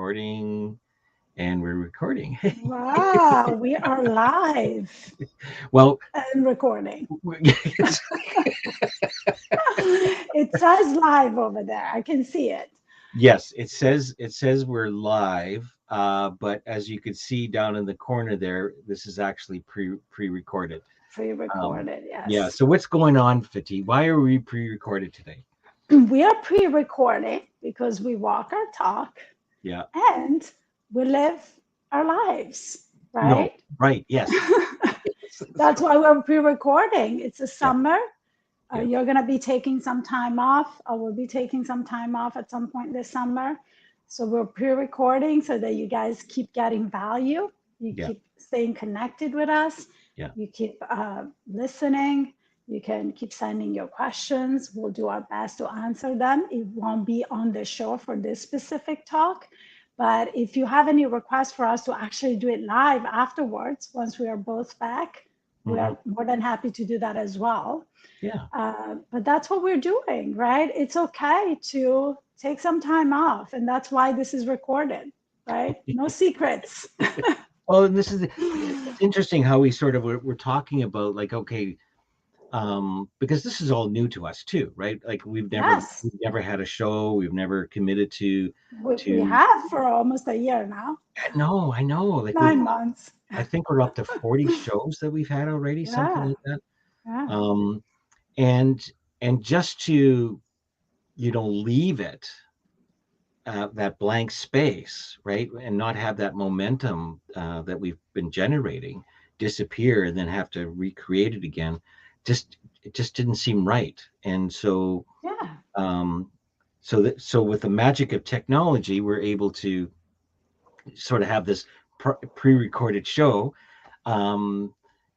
Recording, and we're recording. Wow, we are live Well, and recording. it's- It says live over there. I can see it. yes, it says we're live, but as you could see down in the corner there, this is actually pre-recorded. Um, Pre-recorded, yeah. yes. So what's going on, Fati? Why are we pre-recorded today? We are pre-recording because we walk our talk Yeah. and we live our lives, No. right? Right. Yes. That's why we're pre-recording. It's a Yeah. summer. Yeah. You're going to be taking some time off. I will be taking some time off at some point this summer. So we're pre-recording so that you guys keep getting value. You Yeah. keep staying connected with us. Yeah. You keep listening. You can keep sending your questions. We'll do our best to answer them. It won't be on the show for this specific talk. But if you have any requests for us to actually do it live afterwards, once we are both back, we Hmm. are more than happy to do that as well. Yeah. But that's what we're doing, right? It's okay to take some time off, and that's why this is recorded, right? No secrets. Well, and this is it's interesting how we sort of we're talking about like, okay, because this is all new to us too, right? Like Yes, we've never had a show, we've never committed we to have for almost a year now, no, I know, like we've 9 months. I think we're up to 40 shows that we've had already, something Yeah, like that. yeah, Um, and just to leave it that blank space, right, and not have that momentum that we've been generating disappear and then have to recreate it again, just it just didn't seem right. And so yeah. um, so with the magic of technology, we're able to sort of have this pre-recorded show. Um,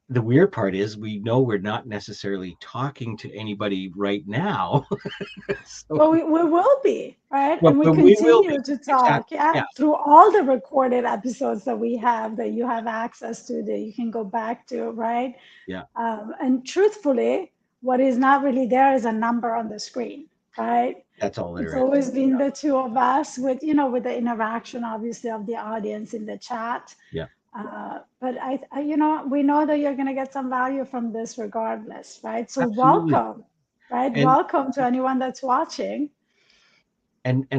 the weird part is we know we're not necessarily talking to anybody right now. So, But we will be, right? well, And we but we will be continue to talk, exactly. yeah, Yeah, through all the recorded episodes that we have that you have access to, that you can go back to, right? yeah. And truthfully, what is not really there is a number on the screen, right? That's all It's there is. always been the two of us with, with the interaction, obviously, of the audience in the chat. Yeah, But we know that you're going to get some value from this regardless, right? So absolutely. welcome, right? And Welcome to anyone that's watching.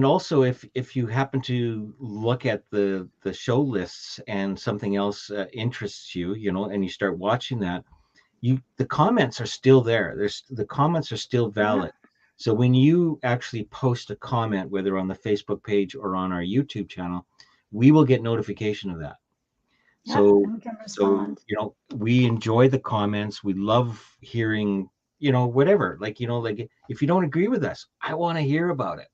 also, if you happen to look at the show lists and something else interests you, and you start watching that, the comments are still there. The comments are still Yeah, valid. So when you actually post a comment, whether on the Facebook page or on our YouTube channel, we will get notification of that. yeah, So and we can so respond. we enjoy the comments. We love hearing, whatever. Like, like if you don't agree with us, I want to hear about it.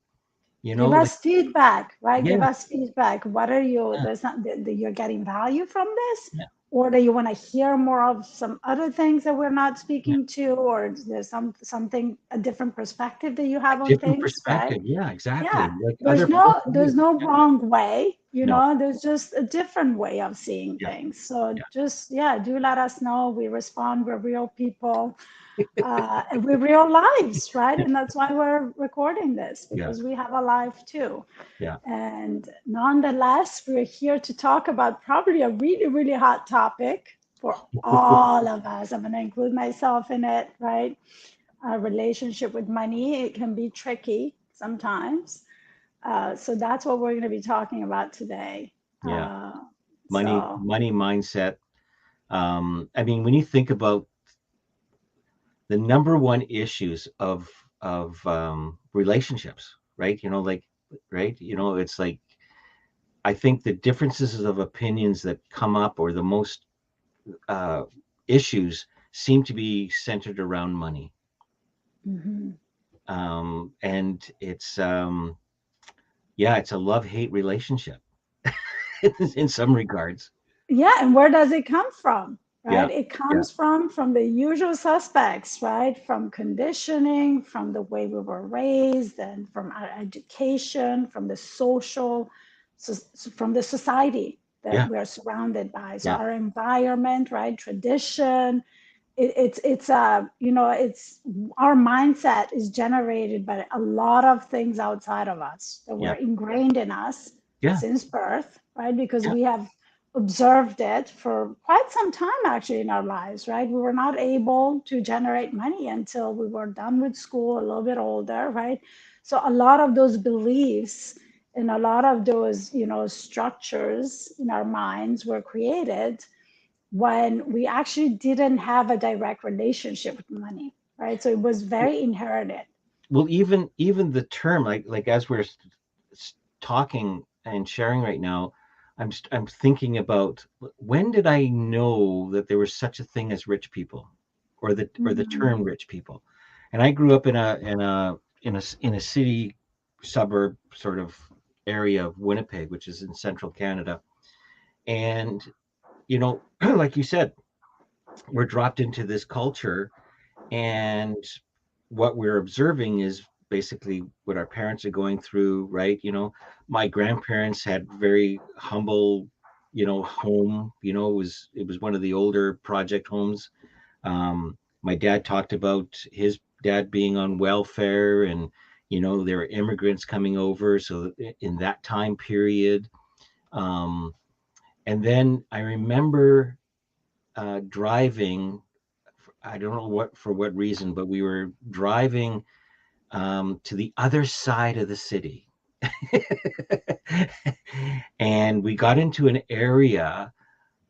Give Like, us feedback, right? yeah, Give us feedback. What are you, yeah, there's not, that you're getting value from this? yeah, Or that you want to hear more of some other things that we're not yeah. speaking to, or there's something, a different perspective that you A have on different things, right? perspective. Yeah, exactly. Yeah, Like other points of there's view. no Yeah. wrong way, No. there's just a different way of seeing Yeah. things. So Yeah. just, yeah, do let us know. We respond. We're real people, and we're real lives, right? Yeah. And that's why we're recording this, Yeah. because we have a life too. Yeah. And nonetheless, we're here to talk about probably a really, really hot topic for all of us. I'm going to include myself in it, right? A relationship with money, it can be tricky sometimes. So that's what we're going to be talking about today. Yeah. Money, So, mindset. I mean, when you think about the number one issues of relationships, right? Like, right? It's like I think the differences of opinions that come up, or the most uh, issues, seem to be centered around money. mhm. And it's yeah, it's a love-hate relationship in some regards. Yeah, and where does it come from? Yeah. Right? It Yeah. comes from the usual suspects, right? From conditioning, from the way we were raised, and from our education, from the social, from the society that Yeah. we are surrounded by. So Yeah. our environment, right? Tradition. It's our mindset is generated by a lot of things outside of us that were Yeah. ingrained in us Yeah. since birth, right? Because Yeah. we have observed it for quite some time actually in our lives, right? We were not able to generate money until we were done with school, a little bit older, right? So a lot of those beliefs and a lot of those, structures in our minds were created when we actually didn't have a direct relationship with money, right? So it was very inherited. Well, even the term, like as we're talking and sharing right now, I'm thinking about when did I know that there was such a thing as rich people, or the Mhm. term rich people. And I grew up in a city suburb sort of area of Winnipeg, which is in central Canada. And like you said, we're dropped into this culture, and what we're observing is basically what our parents are going through, right? My grandparents had very humble, home. It was one of the older project homes. My dad talked about his dad being on welfare, and there were immigrants coming over, so in that time period. And then I remember driving. I don't know for what reason, but we were driving to the other side of the city. And we got into an area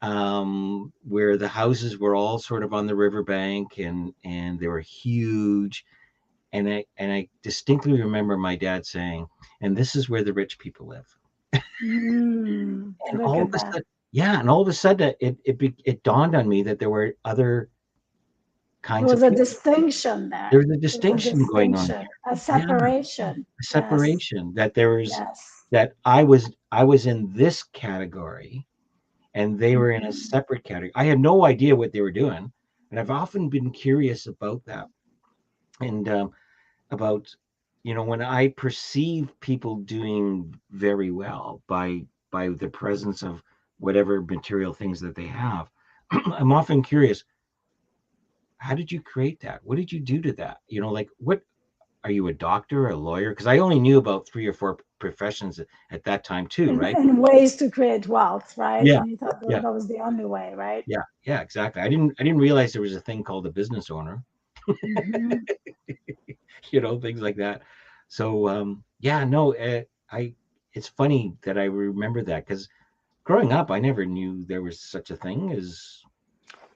where the houses were all sort of on the riverbank, and they were huge. And I distinctly remember my dad saying, "And this is where the rich people live." And Look all of at a that. sudden, yeah, and all of a sudden, it dawned on me that there were other There kinds of was a people. distinction there. There's a There was a distinction going on distinction, here. a Yeah, separation. a Yes, separation that there was yes. that I was in this category, and they were in a Mhm. separate category. I had no idea what they were doing, and I've often been curious about that, and about when I perceive people doing very well by the presence of whatever material things that they have. I'm often curious, how did you create that? What did you do to that? Like, what are you, a doctor, a lawyer? Because I only knew about three or four professions at that time too, right? And ways to create wealth, right? Yeah, And you thought that yeah, that was the only way, right? yeah, yeah, exactly. I didn't realize there was a thing called a business owner, Hmm. things like that. So yeah, no, I it's funny that I remember that, because growing up, I never knew there was such a thing as.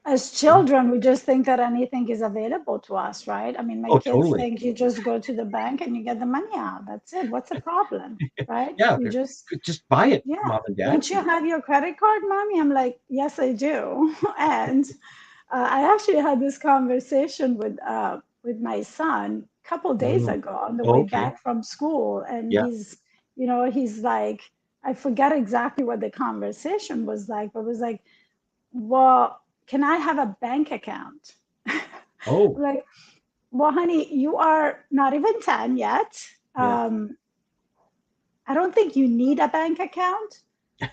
As children, we just think that anything is available to us, right? I mean, my Oh, kids totally. think you just go to the bank and you get the money out. That's it. What's the problem, right? Yeah, You just, just buy it, yeah. mom and dad. Don't you have your credit card, mommy? I'm like, yes, I do. And I actually had this conversation with my son a couple days Mm. ago on the Oh, way okay. back from school, and Yeah. he's like, I forget exactly what the conversation was like, but it was like, well, can I have a bank account? Oh, Like, well, honey, you are not even 10 yet. yeah, I don't think you need a bank account,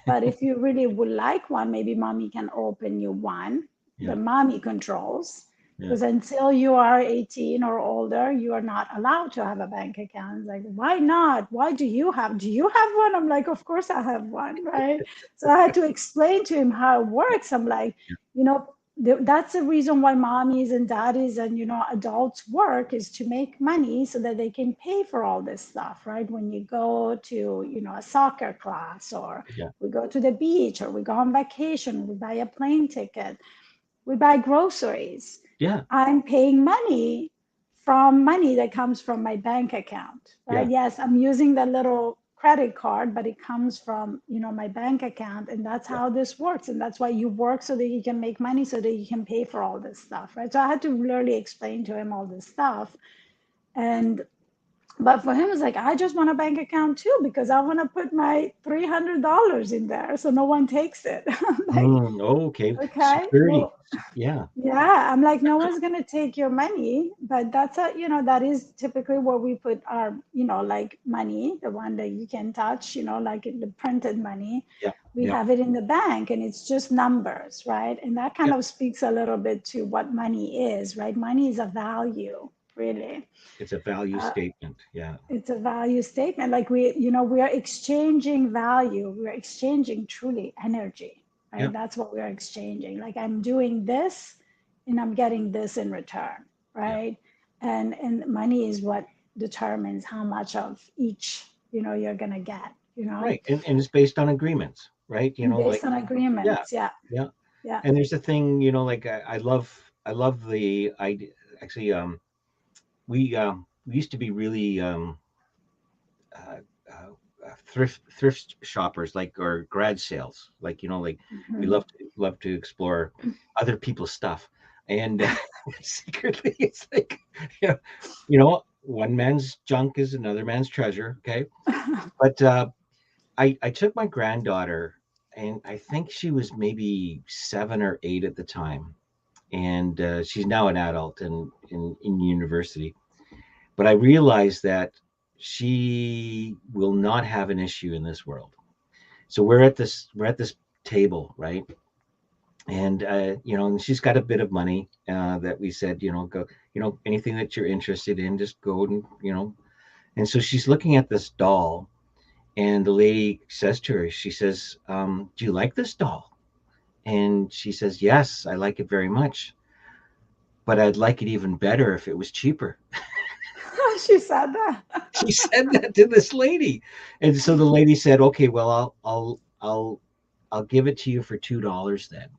but if you really would like one, maybe mommy can open you one. The yeah, mommy controls. yeah. Because until you are 18 or older, you are not allowed to have a bank account. Like, why not? Why do you have one? I'm like, of course I have one, right? So I had to explain to him how it works. I'm like, you know, that's the reason why mommies and daddies and adults work, is to make money so that they can pay for all this stuff, right? When you go to a soccer class, or Yeah, we go to the beach, or we go on vacation, we buy a plane ticket, we buy groceries. yeah, I'm paying money from money that comes from my bank account, right? yeah, Yes, I'm using the little credit card, but it comes from, my bank account. And that's yeah, how this works. And that's why you work, so that you can make money, so that you can pay for all this stuff, right? So I had to literally explain to him all this stuff. And but for him, it's like, I just want a bank account too, because I want to put my $300 in there so no one takes it. I'm like, okay. okay, Security. well, Yeah, yeah, I'm like, no one's gonna take your money, but that is typically where we put our, like money, the one that you can touch, like the printed money. yeah, We yeah, have it in the bank, and it's just numbers, right? And that kind yeah, of speaks a little bit to what money is, right? Money is a value. really. It's a value Uh, statement. Yeah. it's a value statement. Like we are exchanging value. We're exchanging truly energy, right? Yeah. That's what we're exchanging. Like I'm doing this and I'm getting this in return, Yeah. right? And money is what determines how much of each, you're gonna get, Right. And it's based on agreements, right? based Like, on yeah, agreements. Yeah. yeah. Yeah. And there's a thing, like I love the idea. Actually, we used to be really uh, thrift shoppers, like, or garage sales, like, like we Mhm. love to explore other people's stuff, and secretly it's like, you know, one man's junk is another man's treasure. Okay, but I took my granddaughter, and I think she was maybe 7 or 8 at the time, and she's now an adult in university. But I realized that she will not have an issue in this world. So we're at this table, right? And and she's got a bit of money, that we said, go, anything that you're interested in, just go, and. And so she's looking at this doll, and the lady says to her, she says, "Do you like this doll?" And she says, "Yes, I like it very much, but I'd like it even better if it was cheaper." She said that. She said that to this lady, and so the lady said, "Okay, well, I'll give it to you for $2 then,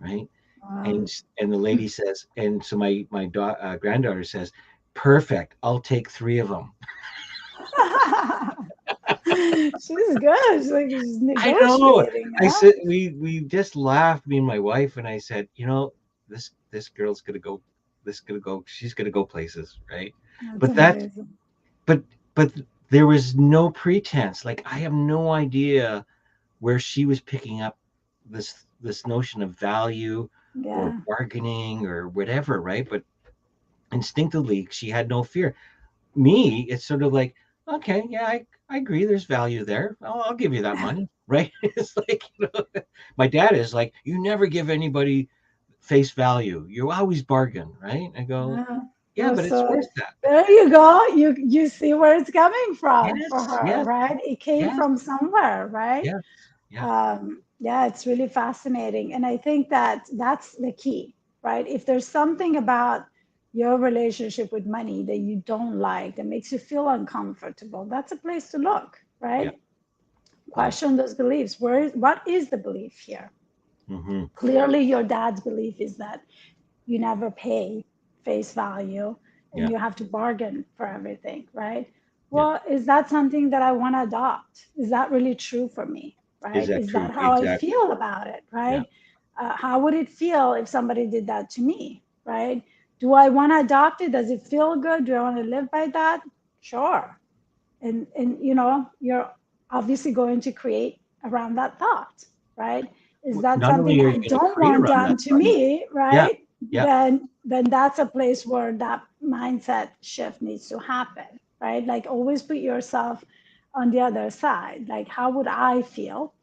right?" Wow. And the lady says, and so my granddaughter says, "Perfect, I'll take 3 of them." She's good. She's I know. negotiating, I huh? said, we just laughed, me and my wife, and I said, this girl's gonna go, she's gonna go places, right? That's But that, amazing. but but there was no pretense. Like, I have no idea where she was picking up this notion of value or Yeah. bargaining or whatever, right? But instinctively, she had no fear. Me, it's sort of like, okay, yeah, I agree. There's value there. I'll give you that money, right? It's like, my dad is like, you never give anybody face value. You always bargain, right? I go, Yeah. yeah, but it's So worth that. there you go. You see where it's coming from for Yes, her, yes, right? It came yes, from somewhere, right? yes, yeah, Yeah, it's really fascinating. And I think that that's the key, right? If there's something about your relationship with money that you don't like, that makes you feel uncomfortable, that's a place to look, yeah, right? yeah. Question those beliefs. What is the belief here? Hmm. Clearly, your dad's belief is that you never pay face value and Yeah, you have to bargain for everything, right? yeah. Well, is that something that I want to adopt? Is that really true for me, Is right? that Is that true? how I Exactly. feel about it, Yeah. right? How would it feel if somebody did that to me, right? Do I want to adopt it? Does it feel good? Do I want to live by that? Sure. And you're obviously going to create around that thought, right? Is that Not something only are I you going to don't create want around that done to thought, me, yeah, right? yeah, Then that's a place where that mindset shift needs to happen, right? Like always put yourself on the other side. Like how would I feel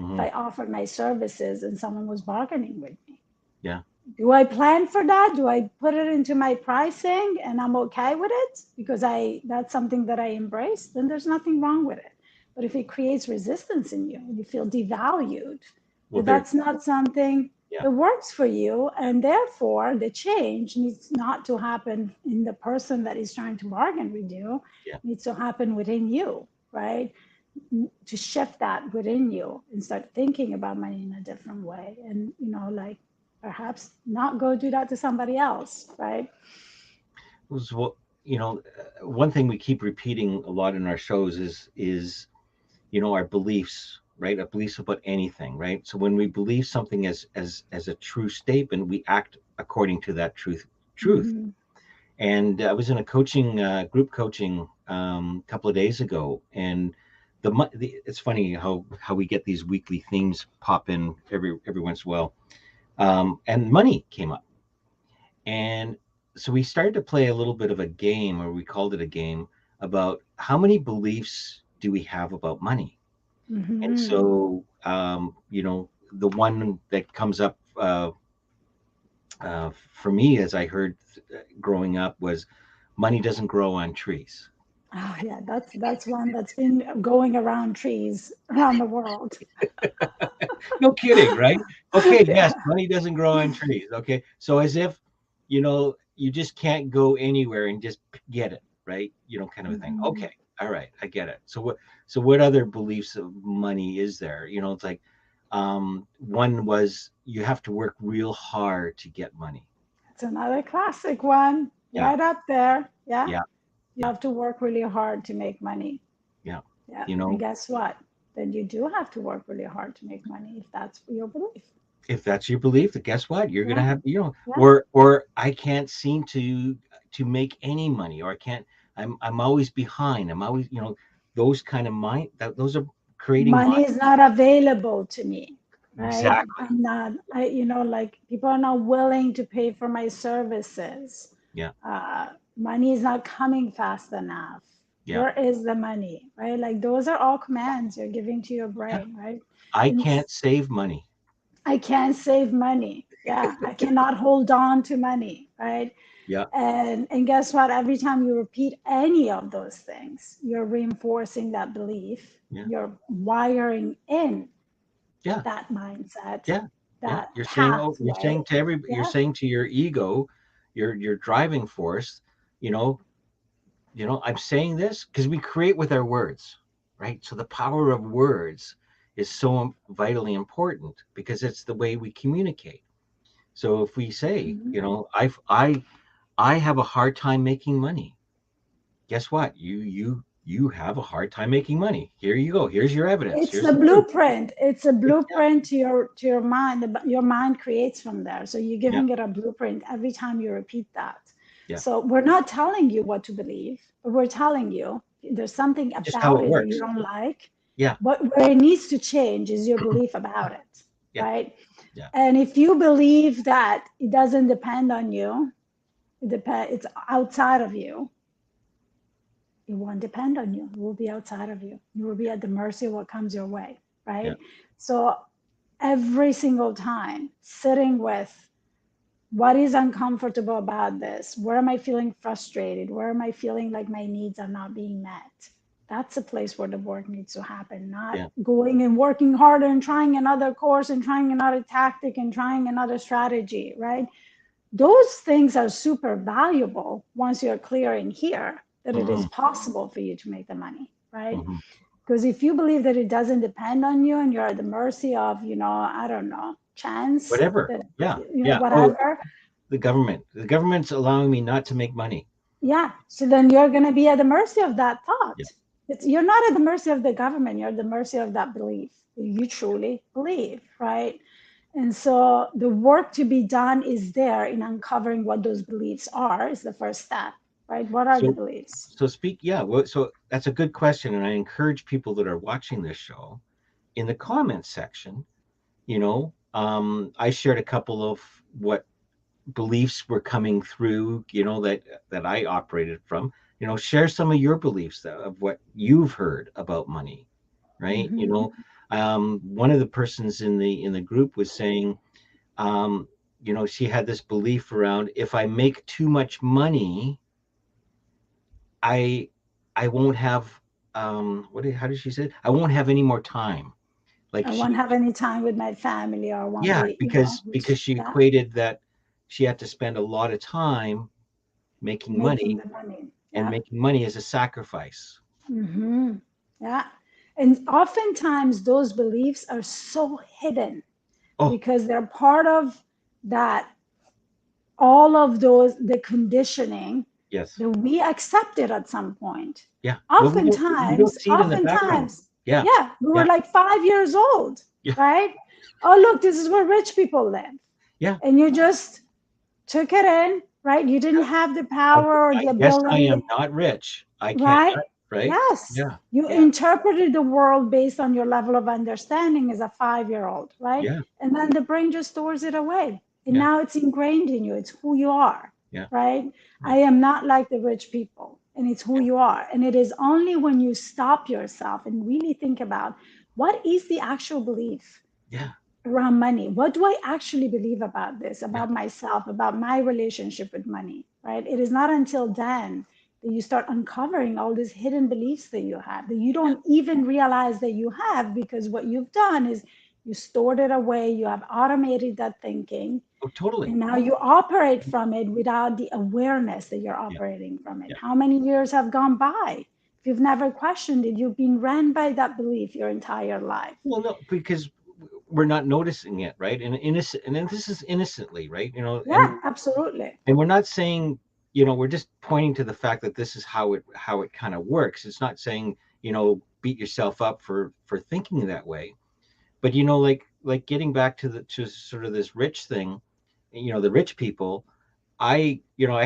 if hmm, I offered my services and someone was bargaining with me? yeah. Do I plan for that? Do I put it into my pricing and I'm okay with it because I that's something that I embrace? Then there's nothing wrong with it. But if it creates resistance in you, you feel devalued, Well, that there, that's not something yeah, that works for you, and therefore the change needs not to happen in the person that is trying to bargain with you. yeah. It needs to happen within you, right? To shift that within you and start thinking about money in a different way, and like perhaps not go do that to somebody else, right? Was what one thing we keep repeating a lot in our shows is our beliefs, right? Our beliefs about anything, right? So when we believe something as a true statement, we act according to that truth. Mm-hmm. And I was in a coaching group coaching a couple of days ago, and it's funny how we get these weekly themes pop in every once in a while. And money came up, and so we started to play a little bit of a game, or we called it a game, about how many beliefs do we have about money. And Mm-hmm. so the one that comes up for me, as I heard growing up, was money doesn't grow on trees. Oh yeah, that's one that's been going around trees around the world. No kidding, right? Okay, yes, Yeah. money doesn't grow on trees. Okay, so as if you just can't go anywhere and just get it, right? Kind of a thing. Mhm. Okay, all right, I get it. So what other beliefs of money is there? It's like one was you have to work real hard to get money. It's another classic one, Yeah, right up there. Yeah. yeah, You yeah, have to work really hard to make money. yeah. Yeah. You And know, guess what? Then you do have to work really hard to make money if that's your belief. if that's your belief, then guess what? You're gonna Yeah. have, Yeah. or I can't seem to make any money, or I can't. I'm always behind. I'm always, those kind of those are creating Money mind. is not available to me, right? Exactly. I'm not, like people are not willing to pay for my services. Yeah, Money is not coming fast enough. yeah, Where is the money, right? Like those are all commands you're giving to your yeah. brain, right? I And can't save money. I can't save money. Yeah, I cannot hold on to money, right? Yeah, And guess what? Every time you repeat any of those things, you're reinforcing that belief. yeah, You're wiring in yeah, that mindset, yeah, yeah. that You're saying, oh, pathway. you're Yeah. saying to your ego, your driving force, you know, I'm saying this because we create with our words, right? So the power of words is so vitally important because it's the way we communicate. So if we say, Mhm. I have a hard time making money. Guess what? You have a hard time making money. Here you go. Here's your evidence. It's Here's the the proof. blueprint. It's a Yeah, blueprint to your mind. Your mind creates from there. So you're yeah, giving it a blueprint every time you repeat that. yeah. So we're not telling you what to believe, but we're telling you there's something Just how about it it that you works. don't like. Yeah, But where it needs to change is your belief about it, yeah, right? yeah. And if you believe that it doesn't depend on you, it's outside of you, it won't depend on you. It will be outside of you. You will be at the mercy of what comes your way, Yeah. right? So every single time sitting with what is uncomfortable about this, where am I feeling frustrated, where am I feeling like my needs are not being met, that's a place where the work needs to happen, not Yeah. going and working harder and trying another course and trying another tactic and trying another strategy, right? Those things are super valuable once you're clear in here that it is Hmm. possible for you to make the money, right? Hmm. Because if you believe that it doesn't depend on you and you're at the mercy of, I don't know, chance, Whatever. that, Yeah. Yeah. Oh, whatever, the government. The government's allowing me not to make money. yeah. So then you're going to be at the mercy of that Yeah. thought. You're not at the mercy of the government, you're at the mercy of that belief. You truly believe, right? And so the work to be done is there in uncovering what those beliefs are, is the first step, right? What are the So beliefs? yeah. Well, so that's a good question, and I encourage people that are watching this show in the comments section. I shared a couple of what beliefs were coming through, that I operated from. Share some of your beliefs of what you've heard about money, right? Mm-hmm. One of the persons in the group was saying, she had this belief around, if I make too much money, I I won't have, how did she say it? I won't have any more time. Like I she won't have any time with my family or I won't Yeah, be, because she yeah, equated that she had to spend a lot of time making making money, the money. and Yeah. making money is a sacrifice. Mm-hmm. Yeah. And oftentimes those beliefs are so hidden Oh, because they're part of that, all of those, the conditioning yes. that we accepted at some point. Yeah. Well, we don't Oftentimes, see it in the background. Yeah. yeah, we were Yeah. like 5 years old, Yeah. right? Oh, look, this is where rich people live. Yeah. And you just took it in, right? You didn't have the I, power or I the guess I am ability, not rich. I can't, right? right? Yes. Yeah. You Yeah. interpreted the world based on your level of understanding as a 5 year old, right? Yeah. And then the brain just stores it away. And Yeah. now it's ingrained in you. It's who you are, Yeah. right? Yeah. I am not like the rich people. And it's who you are. And it is only when you stop yourself and really think about what is the actual belief? Yeah. around money. What do I actually believe about this, Yeah. about myself, about my relationship with money, right? It is not until then that you start uncovering all these hidden beliefs that you have that you don't even realize that you have, because what you've done is you stored it away, you have automated that thinking, Oh, totally. and now you operate from it without the awareness that you're Yeah. operating from it. Yeah. How many years have gone by? If you've never questioned it, you've been ran by that belief your entire life. Well, no, because we're not noticing it, right? And innocent, and then this is innocently, right? Yeah, absolutely. And we're not saying, we're just pointing to the fact that this is how it kind of works. It's not saying, beat yourself up for thinking that way. But like getting back to sort of this rich thing, the rich people, I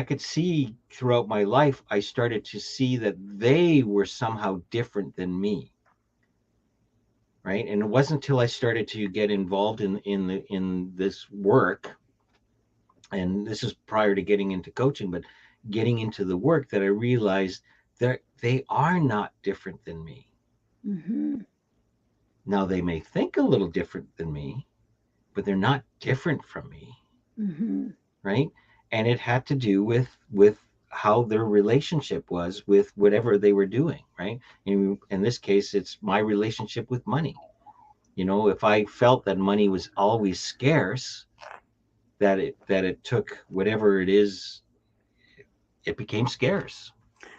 could see throughout my life, I started to see that they were somehow different than me, right? And it wasn't until I started to get involved in this work, and this is prior to getting into coaching, but getting into the work, that I realized that they are not different than me. Mm-hmm. Now they may think a little different than me, but they're not different from me, Mm-hmm. right? And it had to do with how their relationship was with whatever they were doing, right? In this case, it's my relationship with money. If I felt that money was always scarce, that it took whatever it is, it became scarce,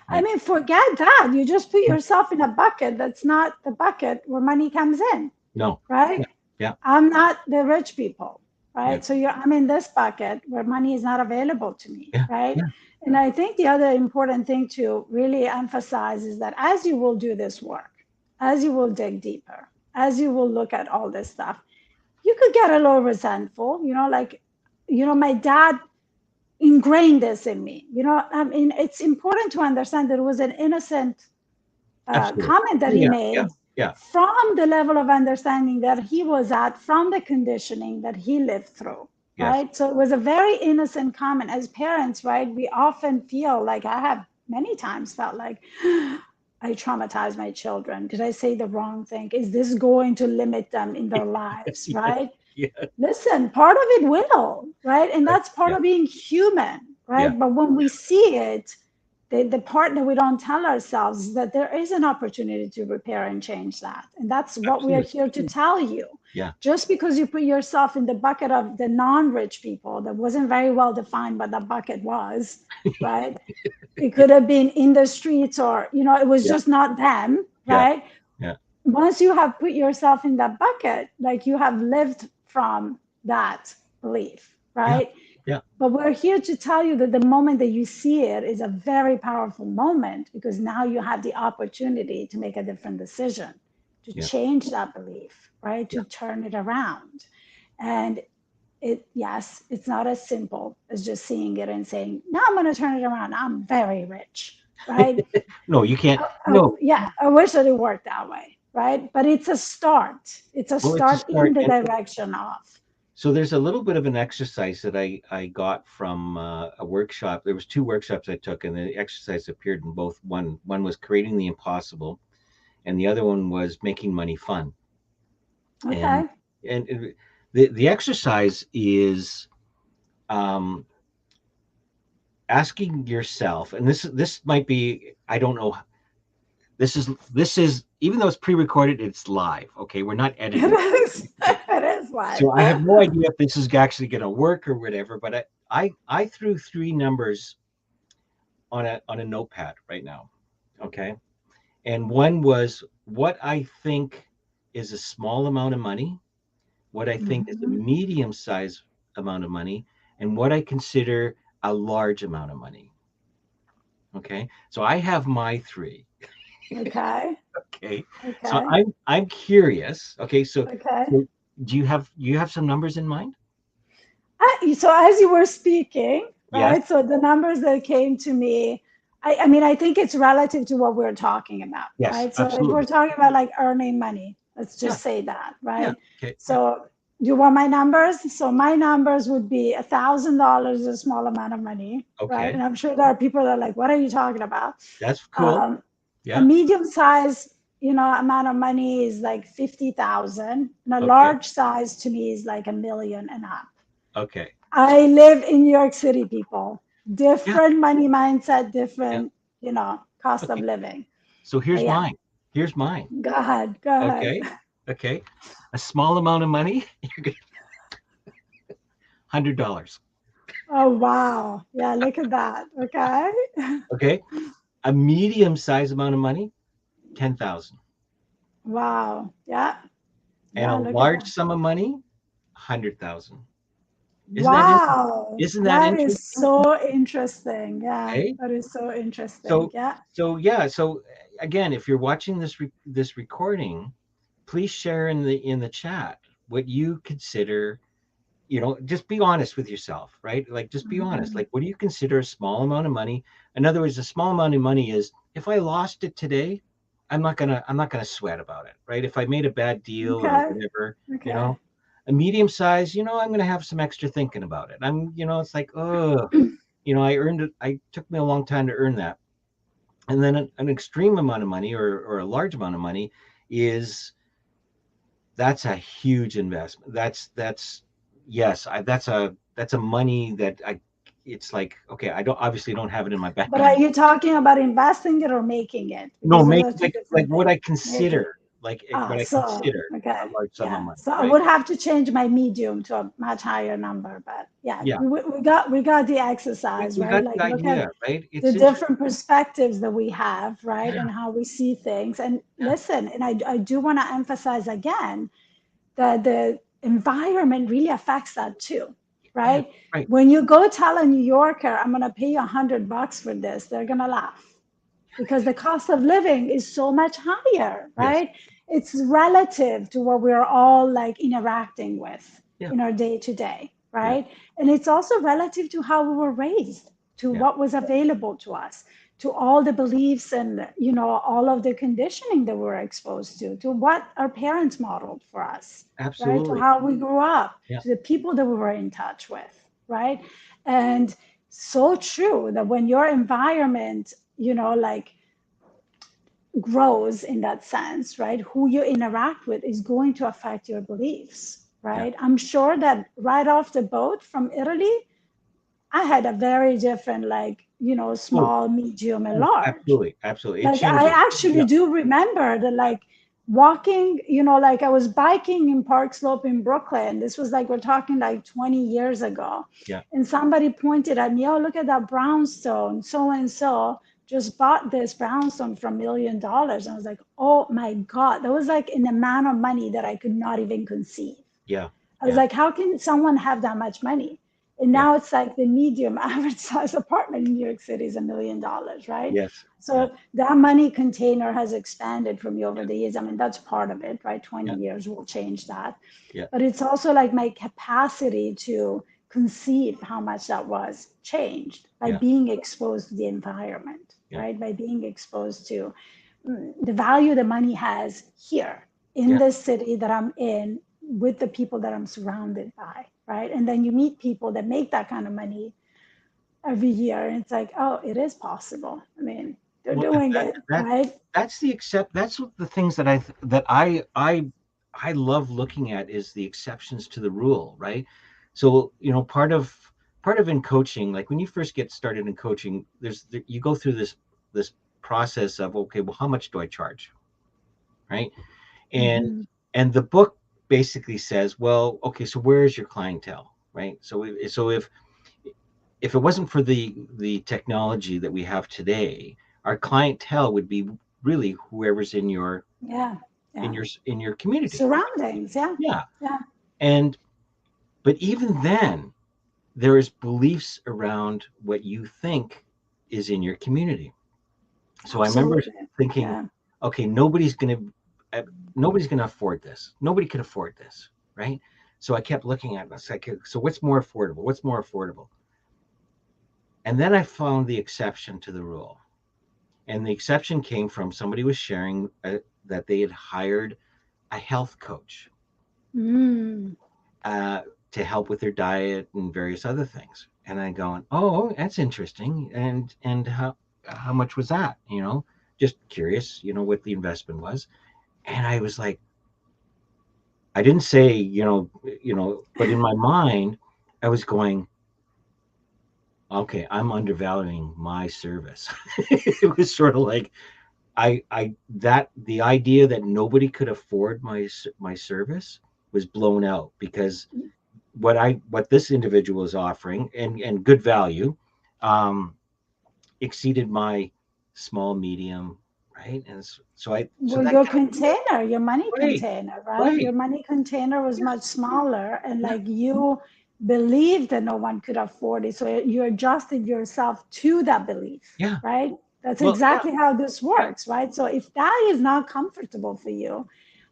I right? mean, forget that. You just put yourself in a bucket that's not the bucket where money comes in, No. right? Yeah. Yeah. I'm not the rich people, Yeah. right? So I'm in this bucket where money is not available to me, Yeah. right? Yeah. And I think the other important thing to really emphasize is that as you will do this work, as you will dig deeper, as you will look at all this stuff, you could get a little resentful, like, my dad ingrained this in me. I mean, it's important to understand that it was an innocent Absolutely. comment that Oh, he yeah. Yeah. made Yeah. from the level of understanding that he was at, from the conditioning that he lived through, Yes. right? So it was a very innocent comment. As parents, right, we often feel like, I have many times felt like, I traumatize my children. Did I say the wrong thing? Is this going to limit them in their lives, Yes. right? Yeah. Listen, part of it will, right? And that's part Yeah. of being human, Yeah. right? But when we see it, the part that we don't tell ourselves is that there is an opportunity to repair and change that. And that's what we are Absolutely. here to tell you. Yeah. Just because you put yourself in the bucket of the non rich people, that wasn't very well defined what that bucket was, right? It could have been in the streets, or, it was Yeah. just not them, Yeah. right? Yeah. Once you have put yourself in that bucket, like, you have lived from that belief, Yeah. right? Yeah. But we're here to tell you that the moment that you see it is a very powerful moment, because now you have the opportunity to make a different decision, to Yeah. change that belief, right? Yeah. To turn it around. And yes, it's not as simple as just seeing it and saying, now I'm going to turn it around. I'm very rich, right? No, you can't. No. Yeah, I wish that it worked that way, right? But it's a start. It's a Well, it's a start in start. the And direction of. so there's a little bit of an exercise that I got from a workshop. There was two workshops I took, and the exercise appeared in both. One was creating the impossible, and the other one was making money fun. And Okay. the exercise is um, asking yourself, and this might be, I don't know. This is even though it's pre-recorded, it's live. Okay, we're not It editing. is. It is live. So I have no idea if this is actually going to work or whatever. But I threw three numbers on a notepad right now. Okay, and one was what I think is a small amount of money, what I think is a Mhm. medium sized amount of money, and what I consider a large amount of money. Okay, so I have my three. Okay. Okay, so Okay. I'm curious. Okay, Okay. so do you have some numbers in mind? So as you were speaking, Yes. right? So the numbers that came to me, I mean, I think it's relative to what we're talking about, Yes, right? So if we're absolutely. talking about like earning money, let's Yeah. just say that, Yeah. right? Okay. Yeah. So do you want my numbers? So my numbers would be $1,000 is a small amount of money, right? Okay. And I'm sure there are people that are like, what are you talking about? That's cool. Um, a Yeah. medium size, amount of money is like 50,000, and a Okay. large size to me is like 1 million and up. Okay. I live in New York City, people. Yeah. Different money mindset, Yeah. different, cost of Okay. living. So But here's yeah, mine. Here's mine. go ahead, go ahead. Okay. Okay. A small amount of money, you're getting $100. Oh, wow. Yeah, look at that. Okay. Okay. A medium size amount of money, 10,000. Wow. Yeah. And a Yeah, look at large that. sum of money, 100,000. Isn't that Wow. isn't that That is interesting? so interesting. Yeah, Okay. that is so interesting. So Yeah. yeah. So again, if you're watching this recording, please share in the chat what you consider, just be honest with yourself, right? Like, just be honest. Mhm. Like, what do you consider a small amount of money? In other words, a small amount of money is, if I lost it today, I'm not gonna sweat about it, right? If I made a bad deal or Okay. whatever, you Okay. know, a medium size, I'm gonna have some extra thinking about it. It's like, oh, I earned it. I took me a long time to earn that. And then an extreme amount of money, or a large amount of money, is that's a huge investment. That's yes, that's a money that it's like, okay, I don't have it in my bank. But are you talking about investing it or making it? No, Because those make are two like different what I things. Making. consider, like Ah, what I so consider a okay, large sum of yeah. money, So I right? would have to change my medium to a much higher number, but yeah, Yeah, we got the we, exercise, we right? got Like the look at idea, right? the It's interesting. different perspectives that we have, right, Yeah, and how we see things. And yeah, listen, and I do want to emphasize again that the environment really affects that too, yeah, right? right. When you go tell a New Yorker, I'm going to pay you $100 for this, they're going to laugh because the cost of living is so much higher, Yes, right? It's relative to what we're all like interacting with yeah, in our day to day, yeah, right? And it's also relative to how we were raised, to yeah, what was available to us, to all the beliefs and all of the conditioning that we're exposed to what our parents modeled for us, right? To absolutely. how we grew up, Yeah, to the people that we were in touch with, right? And so true that when your environment like grows in that sense, right? Who you interact with is going to affect your beliefs, yeah. right? I'm sure that right off the boat from Italy, I had a very different, like, Oh, small, medium, and oh, large. absolutely, absolutely. It Like, I changes. actually Yeah, do remember that, like, walking, like I was biking in Park Slope in Brooklyn. This was like, we're talking like 20 years ago. yeah, And somebody pointed at me, oh, look at that brownstone. So and so just bought this brownstone for $1 million. And I was like, oh my God, that was like an amount of money that I could not even conceive. yeah, I was yeah, like, how can someone have that much money? And yeah. now it's like the medium average size apartment in New York City is $1 million, right? Yes, yeah, So that money container has expanded for me over the years. I mean, that's part of it, right? 20 yeah, years will change that. yeah, But it's also like my capacity to conceive how much that was changed by yeah, being exposed to the environment, yeah, right? By being exposed to the value the money has here in yeah. the city that I'm in with the people that I'm surrounded by, right? And then you meet people that make that kind of money every year, and it's like, oh, it is possible. I mean, they're Well, doing it, right? that's what the things that I love looking at, is the exceptions to the rule, right? So, part of in coaching, like when you first get started in coaching, you go through this process of, okay, well, how much do I charge, right? And Mm-hmm. the book basically says, well, okay, so where is your clientele, right? So if it wasn't for the technology that we have today, our clientele would be really whoever's Yeah, in yeah. your in your community. Surroundings, yeah, Yeah. yeah, And but even then, there is beliefs around what you think is in your community. So I remember absolutely, thinking, yeah. okay, nobody's gonna afford this. Nobody can afford this, right? So I kept looking at it. I was like, so what's more affordable? What's more affordable? And then I found the exception to the rule. And the exception came from somebody was sharing that they had hired a health coach Mm. uh, to help with their diet and various other things. And I going, oh, that's interesting. And how much was that? just curious, what the investment was. And I was like, I didn't say, but in my mind, I was going, okay, I'm undervaluing my service. It was sort of like that the idea that nobody could afford my service was blown out, because what this individual is offering, and good value, um, exceeded my small, medium, right? And so Well, that your kind container, your money of, right, container, right? Your right, money container was yeah, much smaller, and yeah, like you believed that no one could afford it. So you adjusted yourself to that belief, yeah. right? That's Well, yeah, exactly how this yeah, works, right? So if that is not comfortable for you,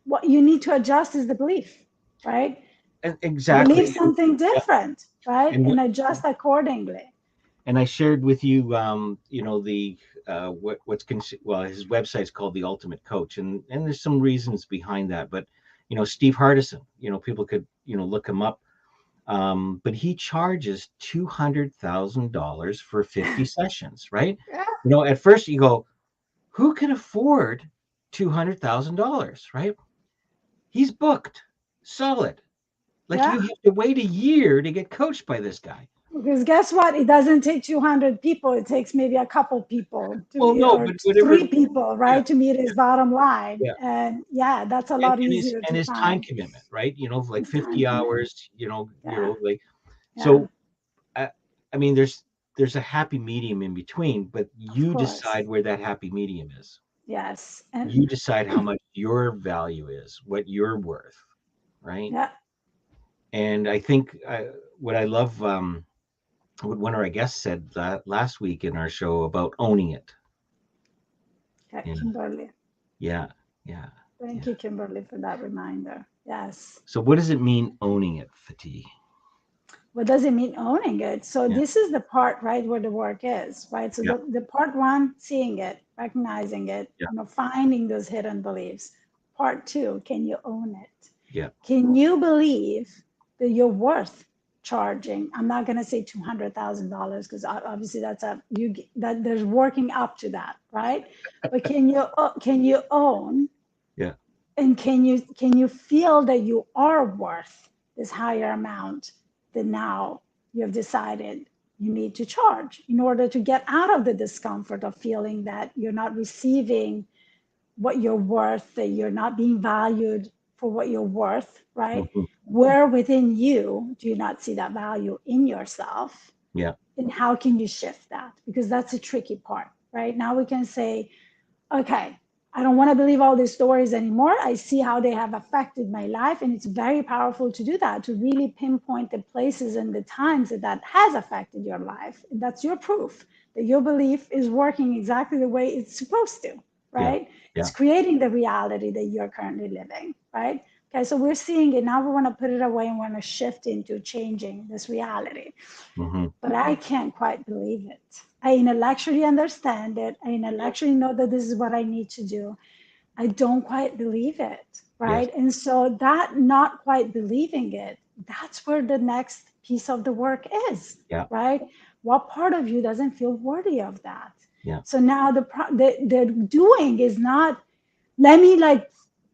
what you need to adjust is the belief, right? and Believe exactly. something Yeah, different, right? and And adjust accordingly. I shared with you, the well, his website's called The Ultimate Coach, and there's some reasons behind that, but Steve Hardison, people could look him up, but he charges $200,000 for 50 sessions, right? Yeah, At first you go, who can afford $200,000, right? He's booked, solid. Like, yeah. you have to wait a year to get coached by this guy. Because guess what? It doesn't take 200 people. It takes maybe a couple people Well, no, or but whatever. three people, Yeah, right, to meet his bottom line. yeah. And yeah, that's a and, lot and his easier and to his time find. commitment, right? Like His time 50 commitment. hours, Yeah, like, yeah, so I, I mean, there's a happy medium in between, but of you decide course. where that happy medium is. Yes. And You decide how much your value is, what you're worth, right? yeah, And I think, what I love, what one of our guests said last week in our show about owning it. yeah, Yeah, Kimberly. yeah, yeah, Thank yeah. you, Kimberly, for that reminder. Yes. So what does it mean, owning it, Fatih? What does it mean owning it? So Yeah, this is the part, right, where the work is, right? So yeah, the part one, seeing it, recognizing it, yeah, finding those hidden beliefs. Part two, can you own it? yeah. Can you believe that you're worth charging? I'm not going to say $200,000 because obviously that's that there's working up to that, right? But can you own, Yeah. and can you feel that you are worth this higher amount that now you have decided you need to charge in order to get out of the discomfort of feeling that you're not receiving what you're worth, that you're not being valued for what you're worth, right? Hmm. Where within you do you not see that value in yourself? Yeah. And how can you shift that? Because that's a tricky part, right? Now we can say, okay, I don't want to believe all these stories anymore. I see how they have affected my life. And it's very powerful to do that, to really pinpoint the places and the times that has affected your life. And that's your proof that your belief is working exactly the way it's supposed to, Yeah. right? It's Yeah. creating the reality that you're currently living, right? Okay, so we're seeing it now. We want to put it away and want to shift into changing this reality, Hmm. but I can't quite believe it. I intellectually understand it. I intellectually know that this is what I need to do. I don't quite believe it, Yes. right? And so that not quite believing it, that's where the next piece of the work is, Yeah. right? What part of you doesn't feel worthy of that? Yeah. So now the doing is not, let me like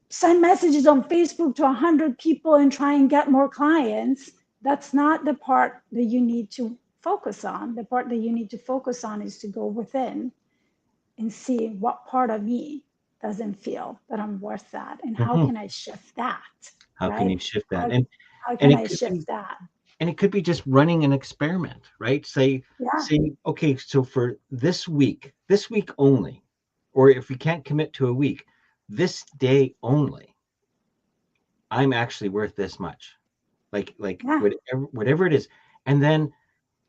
send messages on Facebook to 100 people and try and get more clients. That's not the part that you need to focus on. The part that you need to focus on is to go within and see what part of me doesn't feel that I'm worth that, and how Hmm. can I shift that, How can right? you shift that? How, how And can it I could shift be that? and it could be just running an experiment, right? Yeah, Say, okay, so for this week only, or if you can't commit to a week, this day only, I'm actually worth this much. Like yeah, whatever it is. And then,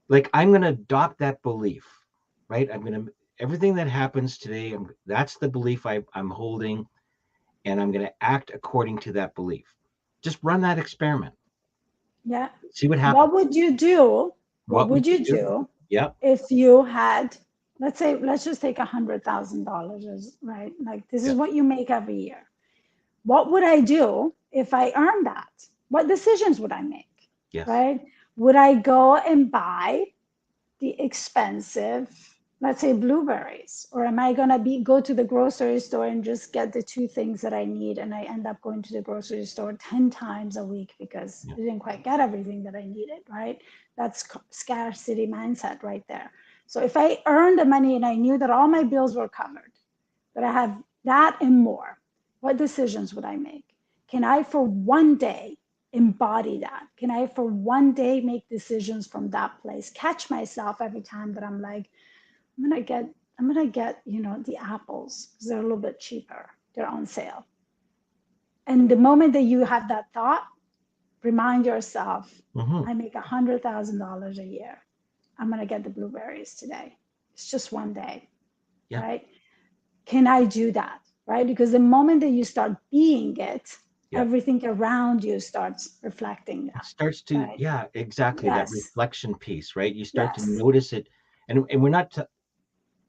like, I'm gonna adopt that belief, right? I'm gonna Everything that happens today, that's the belief I'm holding, and I'm gonna act according to that belief. Just run that experiment. yeah. See what What happens. would you do? What What would would you you do? do Yep. if you had, let's just take $100,000 as right? Like this is Yep. what you make every year. What would I do if I earned that? What decisions would I make? Yes. Right? Would I go and buy the expensive let's say blueberries, or am I going to be go to the grocery store and just get the two things that I need, and I end up going to the grocery store 10 times a week because Yeah. I didn't quite get everything that I needed, right? That's scarcity mindset right there. So if I earned the money and I knew that all my bills were covered, that I have that and more, what decisions would I make? Can I for one day embody that? Can I for one day make decisions from that place? Catch myself every time that I'm like, I'm gonna get the apples because they're a little bit cheaper. They're on sale. And the moment that you have that thought, remind yourself, Mm-hmm. I make $100,000 a year. I'm gonna get the blueberries today. It's just one day, Yeah. right? Can I do that? Right? Because the moment that you start being it, Yeah. everything around you starts reflecting It that, starts to, right? yeah, exactly, that Yes, reflection piece, right? You start to yes. notice it, and we're not,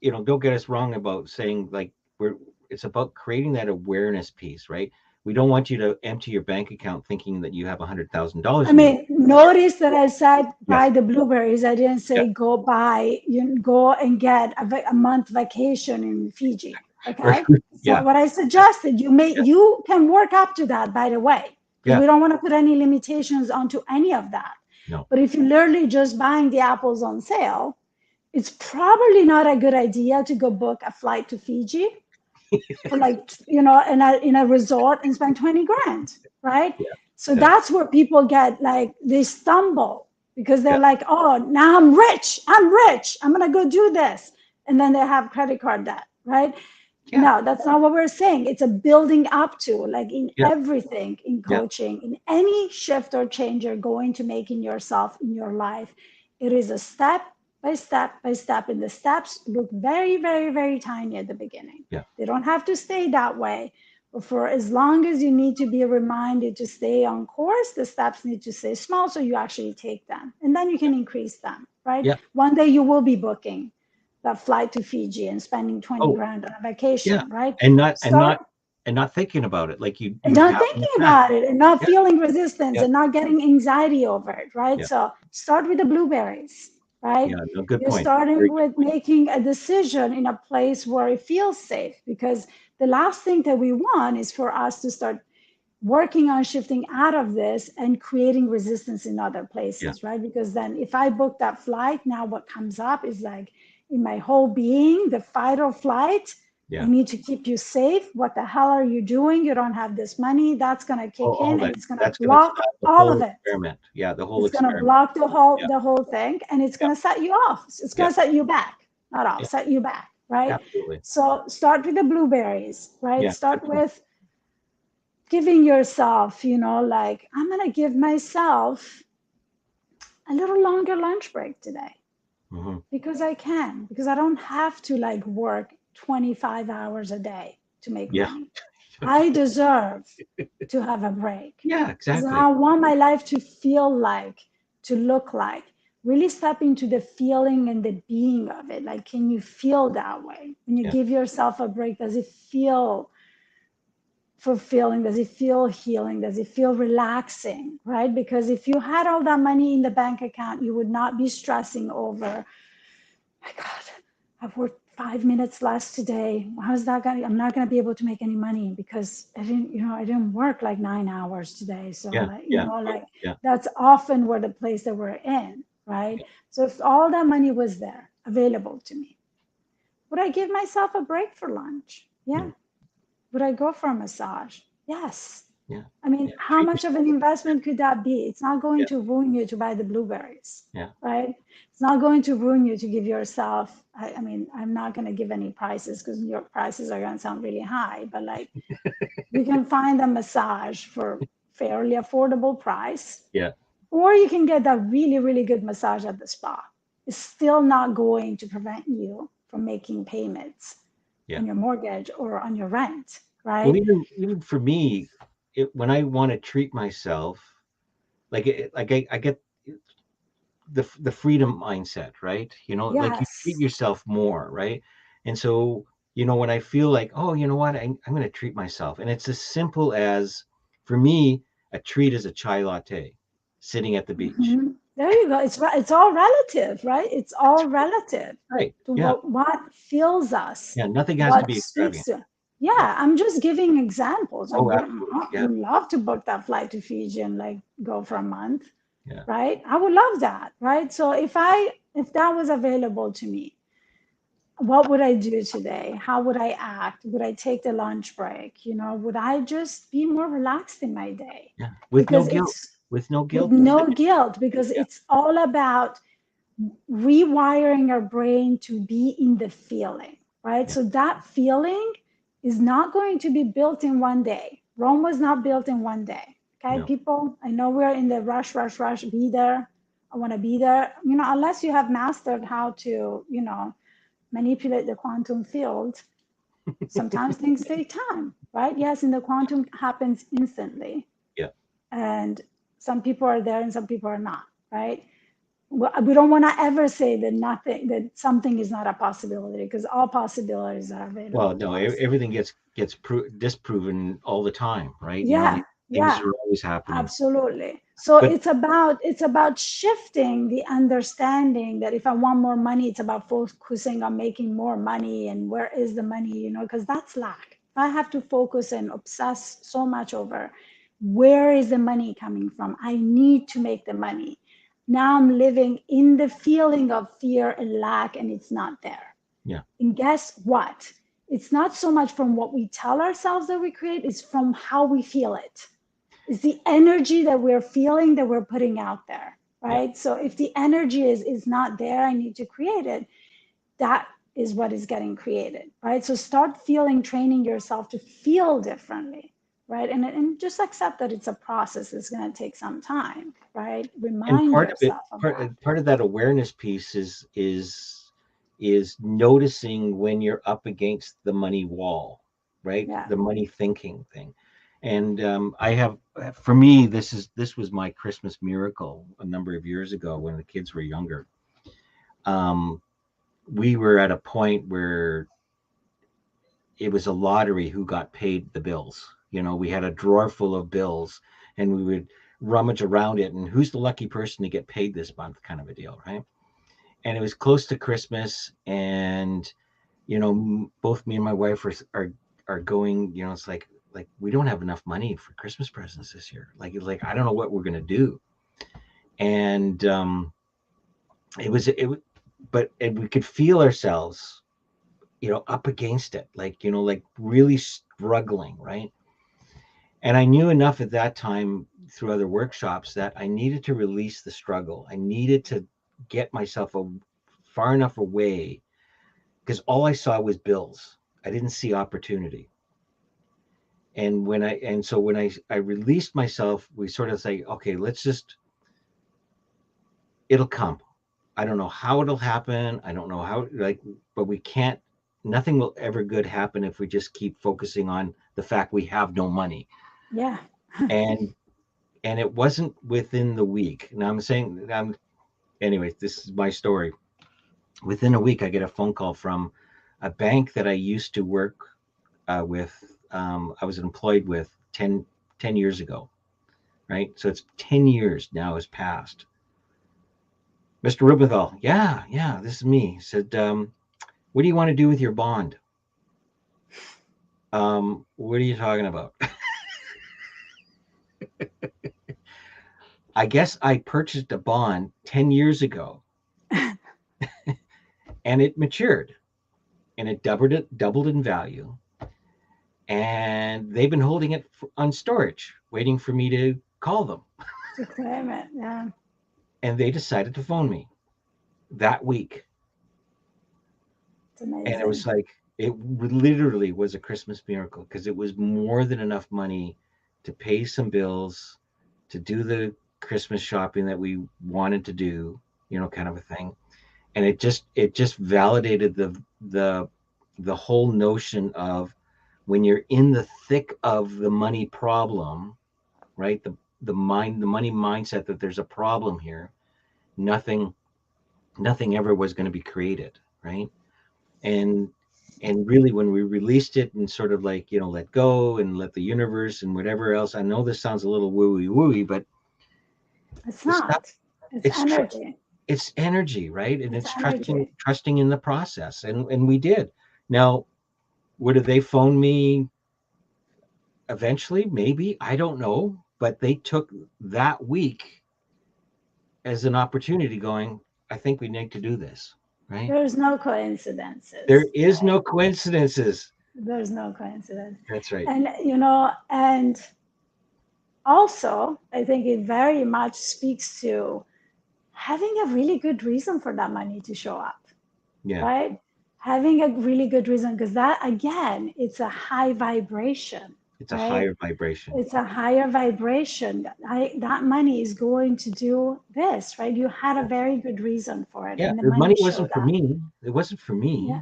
don't get us wrong about saying like we're. It's about creating that awareness piece, right? We don't want you to empty your bank account thinking that you have $100,000 I in your. mean, notice that I said Yeah. buy the blueberries. I didn't Yeah. say go and get a month vacation in Fiji. Right. Okay. So Yeah. what I Yeah. suggested, you can work up to that, by the way, because Yeah. we don't want to put any limitations onto any of that. No. But if you're literally just buying the apples on sale, it's probably not a good idea to go book a flight to Fiji for like in a resort and spend 20 grand, right? Yeah. So Yeah. that's where people get like they stumble because Yeah. they're like, oh, now I'm gonna go do this, and then they have credit card debt, right? Yeah. No, that's not what we're saying. It's a building up to, like in Yeah. everything, in Yeah. coaching, in any shift or change you're going to make in yourself, in your life. It is a step by step by step. And the steps look very, very, very tiny at the beginning. Yeah. They don't have to stay that way. But for as long as you need to be reminded to stay on course, the steps need to stay small so you actually take them. And then you can increase them, right? Yeah. One day you will be booking that flight to Fiji and spending 20 Oh, grand on a yeah. vacation, right? And not and Start not and not thinking about it like and you not have in the thinking past. about it and not Yeah. feeling resistance Yeah. and not getting anxiety over it, right? Yeah. So start with the blueberries, right? Yeah. No, good You're point. Very starting good with point. making a decision in a place where it feels safe because the last thing that we want is for us to start working on shifting out of this and creating resistance in other Yeah. places, right? Because then if I book that flight, now what comes up is like in my whole being, the fight or flight. I Yeah. need to keep you safe. What the hell are you doing? You don't have this money. That's going to kick All in that. and it's going to That's going to block stop the all whole of it. experiment. Yeah. The whole It's going to experiment. block Yeah. the whole thing and it's Yeah. going to set you off. It's Yeah. going to set you back. Not off, Yeah. set you back, right? Absolutely. So start with the blueberries, right? Yeah. Good Start point. with giving yourself, like I'm going to give myself a little longer lunch break today Mm-hmm. because I can, because I don't have to like work 25 hours a day to make Yeah. money. I deserve to have a break. Yeah. Because Exactly. I want my life to feel like, to look like, really step into the feeling and the being of it. Like, can you feel that way? When you Yeah. give yourself a break, does it feel fulfilling? Does it feel healing? Does it feel relaxing? Right? Because if you had all that money in the bank account, you would not be stressing over, my God, I've worked 5 minutes less today. How's that going? I'm not going to be able to make any money because I didn't work like 9 hours today. So Yeah. like, Yeah. like Yeah. that's often where the place that we're in, right? Yeah. So if all that money was there available to me, would I give myself a break for lunch? Yeah. Yeah. Would I go for a massage? Yes. Yeah. I mean, Yeah. how Treat much of yourself. an investment could that be? It's not going Yeah. to ruin you to buy the blueberries, Yeah. right? It's not going to ruin you to give yourself. I mean, I'm not going to give any prices because your prices are going to sound really high, but like you can find a massage for fairly affordable price, Yeah. or you can get that really, really good massage at the spa. It's still not going to prevent you from making payments Yeah. on your mortgage or on your rent, Well, right? even for me, when I want to treat myself, like I get the freedom mindset, right? Like you treat Yes. yourself more, right? And so, when I feel like, oh, you know what, I'm going to treat myself, and it's as simple as, for me, a treat is a chai latte, sitting at the beach, Mm-hmm. There you go. It's all relative, right? It's all relative Right. to Yeah. what fills us, Yeah. Nothing has to what be speaks extravagant. to. Yeah. Yeah, I'm just giving examples. I Oh, would absolutely. I Yeah. would love to book that flight to Fiji and like go for a month, Yeah. right? I would love that, right? So if that was available to me, what would I do today? How would I act? Would I take the lunch break? Would I just be more relaxed in my day? Yeah. With no Because guilt. it's With no with guilt. no guilt, because Yeah. it's all about rewiring our brain to be in the feeling, right? Yeah. So that feeling is not going to be built in one day. Rome was not built in one day. Okay, No. people, I know we're in the rush, rush, rush, be there. I want to be there. Unless you have mastered how to, manipulate the quantum field, sometimes things take time, right? Yes, in the quantum happens instantly. Yeah. And some people are there and some people are not, right? We don't want to ever say that something is not a possibility, because all possibilities are Well, available to no, us. everything gets disproven all the time, right? Yeah, Things yeah, are always happening. absolutely. So But it's about shifting the understanding that if I want more money, it's about focusing on making more money and where is the money, because that's lack. I have to focus and obsess so much over where is the money coming from. I need to make the money. Now I'm living in the feeling of fear and lack, and it's not there. yeah, And guess what? It's not so much from what we tell ourselves that we create, it's from how we feel it. It's the energy that we're feeling that we're putting out there, yeah. right? So if the energy is not there, I need to create it. That is what is getting created, right? So start feeling, training yourself to feel differently, right? And just accept that it's a process. It's going to take some time, right? And Remind part of it, yourself of part that. part of that awareness piece is noticing when you're up against the money wall, right? Yeah. The money thinking thing. And I have, for me, this was my Christmas miracle a number of years ago when the kids were younger. Um, we were at a point where it was a lottery who got paid the bills. We had a drawer full of bills, and we would rummage around it, and who's the lucky person to get paid this month, kind of a deal, right? And it was close to Christmas, and both me and my wife are going. It's like we don't have enough money for Christmas presents this year. Like I don't know what we're gonna do, and it was, but and we could feel ourselves up against it, like really struggling, right? And I knew enough at that time through other workshops that I needed to release the struggle. I needed to get myself far enough away, because all I saw was bills. I didn't see opportunity. And so when I released myself, we sort of say, okay, it'll come. I don't know how it'll happen. I don't know how, but we can't, nothing will ever good happen if we just keep focusing on the fact we have no money. Yeah. And and it wasn't within the week. Now I'm saying, anyway, this is my story. Within a week, I get a phone call from a bank that I used to work with. I was employed with 10 years ago, right? So it's 10 years now has passed. Mr. Ruppenthal, yeah, yeah, this is me. He said, what do you want to do with your bond? What are you talking about? I guess I purchased a bond 10 years ago, and it matured, and it doubled in value. And they've been holding it on storage, waiting for me to call them. To claim it. Yeah. And they decided to phone me that week. It's And it amazing. was like, it literally was a Christmas miracle, because it was more than enough money to pay some bills, to do the Christmas shopping that we wanted to do, kind of a thing. And it just validated the whole notion of, when you're in the thick of the money problem, right? The money mindset that there's a problem here. Nothing nothing ever was going to be created, right? And and really, when we released it and sort of like, let go and let the universe and whatever else. I know this sounds a little wooey wooey, but It's the stuff not. It's it's energy. it's energy, right? And It's it's energy. trusting in the process, and we did. Now, would have they phoned me eventually? Maybe, I don't know, but they took that week as an opportunity, going, I think we need to do this, right? There's no There coincidences, is right? no coincidences. There's no coincidence. That's right. And, and also, I think it very much speaks to having a really good reason for that money to show up, Yeah, right? Having a really good reason, because that, again, it's a high vibration, it's a right? higher vibration. It's a higher vibration. That money is going to do this, right? You had a very good reason for it, Yeah, and the the money money wasn't showed for up. me. It wasn't for Yeah. me.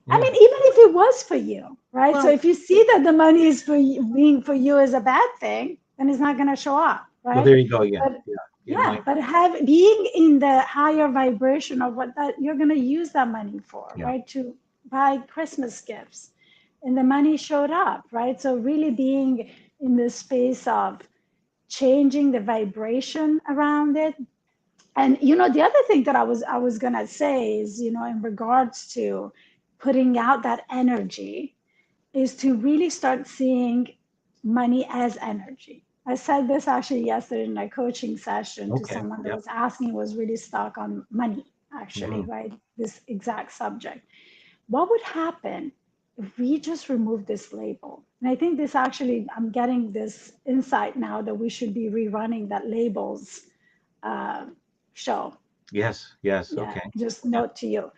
I Yeah. mean, even if it was for you, right? So Well, if you see that the money is for you, being for you is a bad thing, then it's not going to show up, well, right? there you go again. But Yeah, it yeah, might. but have being in the higher vibration of what that you're going to use that money for, Yeah, right? To buy Christmas gifts, and the money showed up, right? So really being in the space of changing the vibration around it. And the other thing that I was gonna say is, in regards to putting out that energy, is to really start seeing money as energy. I said this actually yesterday in a coaching session to okay. someone that Yeah. was asking, was really stuck on money, actually, Hmm. right? This exact subject. What would happen if we just remove this label? And I think this actually, I'm getting this insight now that we should be rerunning that labels uh, show. Yes, yes. Yeah, Okay. just Yeah. note to you,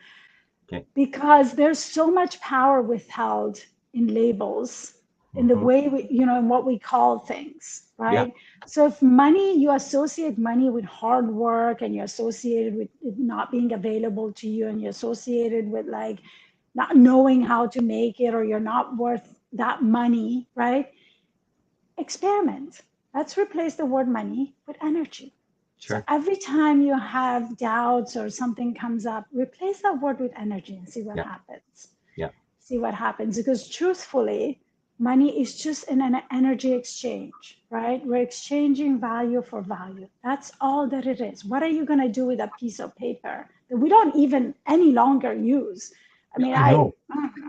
Okay. because there's so much power withheld in labels, in the Hmm. way we, in what we call things, Yeah. right? So if money, you associate money with hard work, and you're associated with it not being available to you, and you're associated with like not knowing how to make it, or you're not worth that money, right? Experiment. Let's replace the word money with energy. So Sure. every time you have doubts or something comes up, replace that word with energy and see what Yeah. happens. Yeah. See what happens. Because truthfully, money is just an energy exchange, right? We're exchanging value for value. That's all that it is. What are you going to do with a piece of paper that we don't even any longer use? I Yeah. mean, I know.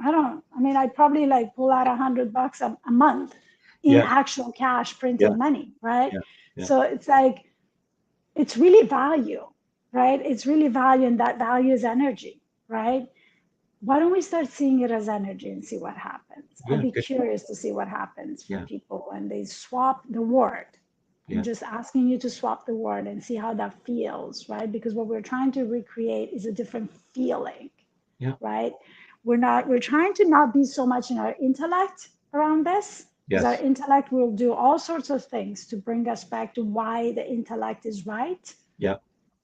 I don't, I mean, I probably like pull out $100 a month in Yes. actual cash Yeah. printed money, right? Yeah. Yeah. So it's like, it's really value, right? It's really value, and that value is energy, right? Why don't we start seeing it as energy and see what happens? I'd Yeah. be Good. curious to see what happens for Yeah. people when they swap the word. I'm Yeah. just asking you to swap the word and see how that feels, right? Because what we're trying to recreate is a different feeling, Yeah. right? We're trying to not be so much in our intellect around this, because our Yes. intellect will do all sorts of things to bring us back to why the intellect is right, Yeah.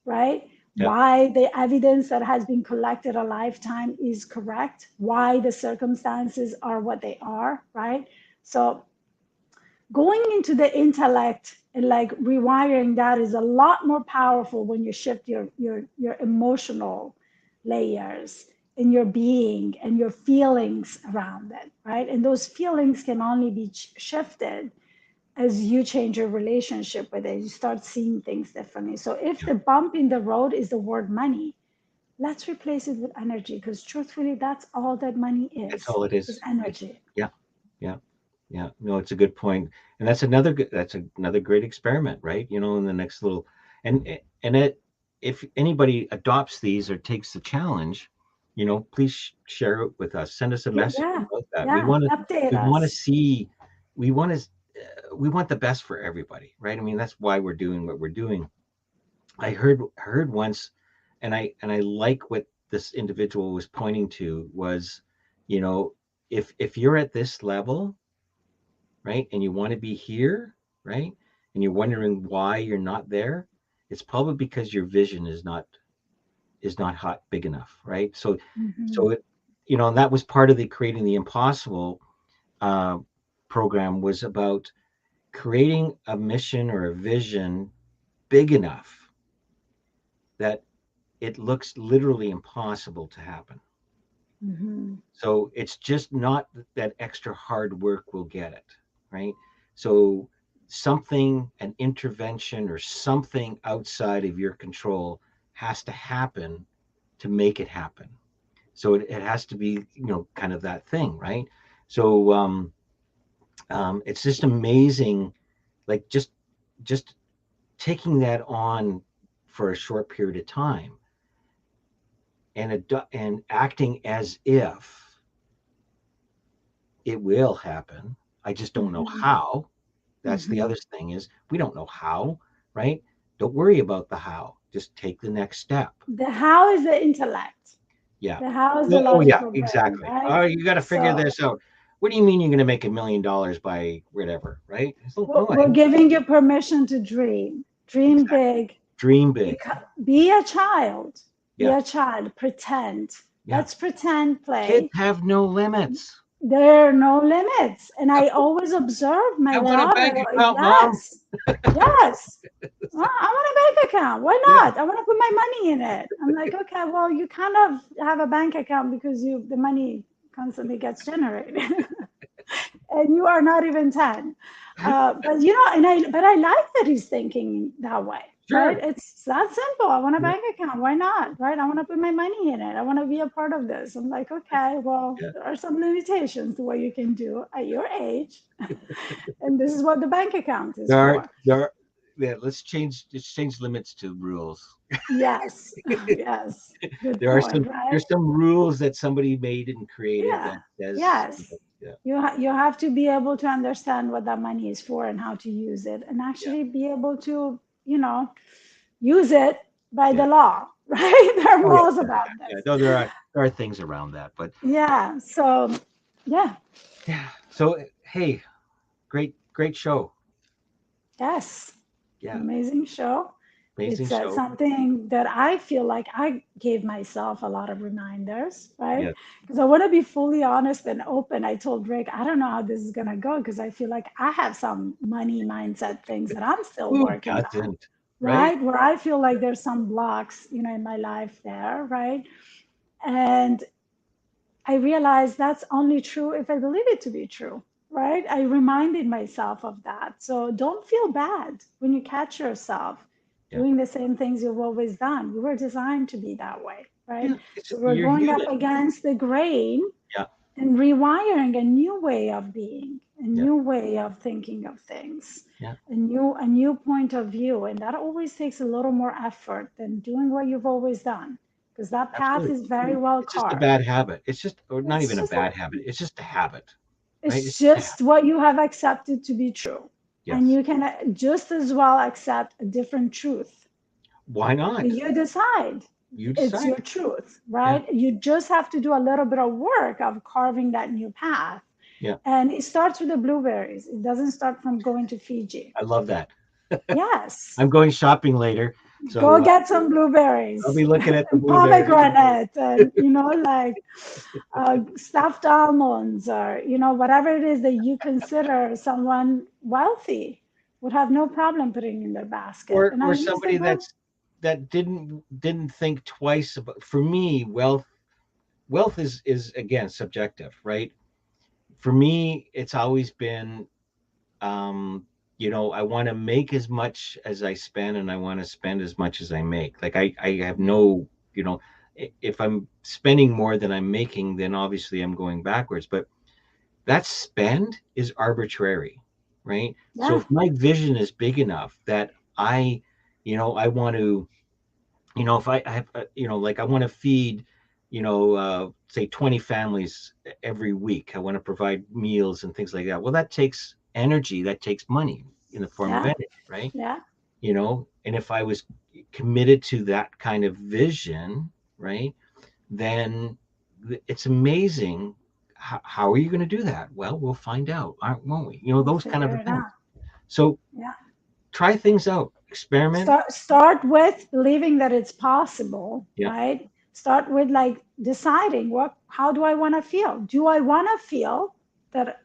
right? Yeah. Why the evidence that has been collected a lifetime is correct, why the circumstances are what they are, right? So going into the intellect and like rewiring that is a lot more powerful when you shift your emotional layers in your being and your feelings around it, right? And those feelings can only be shifted as you change your relationship with it. You start seeing things differently. So if Yeah. the bump in the road is the word money, let's replace it with energy, because truthfully, that's all that money That's all it is. is energy. Yeah. Yeah. Yeah. No, it's a good point. And that's another good, that's another great experiment, right? In the next little, and it, if anybody adopts these or takes the challenge, please share it with us. Send us a message Yeah, about that. We yeah, want to, update we want to us. see, we want to, we want the best for everybody, right? I mean, that's why we're doing what we're doing. I heard once, and I like what this individual was pointing to was, you know, if you're at this level, right, and you want to be here, right, and you're wondering why you're not there, it's probably because your vision is not hot big enough, right? So Mhm. so it, and that was part of the creating the impossible uh, program, was about creating a mission or a vision big enough that it looks literally impossible to happen. Mhm. So it's just not that extra hard work will get it, right? So something, an intervention or something outside of your control has to happen to make it happen. So it has to be, kind of that thing, right? So it's just amazing, like just taking that on for a short period of time and acting as if it will happen. I just don't know Mm-hmm. how. That's the Mm-hmm. other thing is we don't know how, right? Don't worry about the how. Just take the next step. The how is the intellect. Yeah. The how is the Oh yeah, logical brain, exactly. right? Oh, you got to figure So this out. What do you mean you're going to make $1 million by whatever, right? So, we're, no, I we're giving you permission to dream. Dream exactly big. dream big. Be a child. Be Yeah, a child. Pretend. yeah. Let's pretend Kids play. have no limits. There are no limits. And I always observe my I want a bank daughter. account, mom. Yes. Yes. Well, I want a bank account. Why Yeah, not? I want to put my money in it. I'm like, okay, well, you kind of have a bank account because the money constantly gets generated. And you are not even 10. But but I like that he's thinking that way, right? sure. It's that simple. I want a Yeah, bank account. Why not? Right? I want to put my money in it. I want to be a part of this. I'm like, okay, well, yeah. there are some limitations to what you can do at your age. And this is what the bank account is There are for. there are yeah, let's change limits to rules. Yes. Yes. Good There are point, some right? there's some rules that somebody made and created Yeah. that says, Yes. yeah, You have to be able to understand what that money is for and how to use it, and yeah, actually be able to, use it by yeah. the law, right? There are Oh yeah, laws yeah, about yeah. this. No, there are things around that, but Yeah. So, yeah. yeah. So hey, great show. Yes. Yeah, Amazing show. amazing It's show. something that I feel like I gave myself a lot of reminders, right? Yeah. Because I want to be fully honest and open. I told Rick, I don't know how this is going to go because I feel like I have some money mindset things that I'm still Who working on, doesn't? Right? right? Where I feel like there's some blocks, in my life there, right? And I realized that's only true if I believe it to be true, right? I reminded myself of that. So don't feel bad when you catch yourself Yeah. doing the same things you've always done. We were designed to be that way, right? Yeah. It's So we're you're going up human. against the grain Yeah. and rewiring a new way of being, a Yeah. new way of thinking of things, Yeah. a new point of view. And that always takes a little more effort than doing what you've always done, because that path Absolutely. is very well It's just a carved. bad habit. It's just, or not It's even a just bad habit. It's just a habit, right? It's it's just a habit. just what you have accepted to be true. And Yes. you can just as well accept a different truth. Why not? You decide You it's decide. your truth, Yeah. right? You just have to do a little bit of work of carving that new path. Yeah. And it starts with the blueberries. It doesn't start from going to Fiji. I love that. Yes. I'm going shopping later, Go so get some I'll blueberries be looking at the and blueberries. pomegranate and, like stuffed almonds or whatever it is that you consider someone wealthy would have no problem putting in their basket. or And I or use the somebody blue. that didn't think twice about. For me, wealth is again subjective, right? For me, it's always been, um, I want to make as much as I spend, and I want to spend as much as I make. Like I have no, if I'm spending more than I'm making, then obviously I'm going backwards. But that spend is arbitrary, right? So Yeah. if my vision is big enough that I want to, if I have, like I want to feed, say 20 families every week. I want to provide meals and things like that. Well, that takes energy, that takes money in the form of Yeah. energy, right? Yeah. And if I was committed to that kind of vision, right, then it's amazing. How are you going to do that? Well, we'll find out, won't we? We'll Those kind of figure a it things. out. So Yeah. try things out, experiment. Start with believing that it's possible, Yeah, right? Start with like deciding how do I want to feel? Do I want to feel that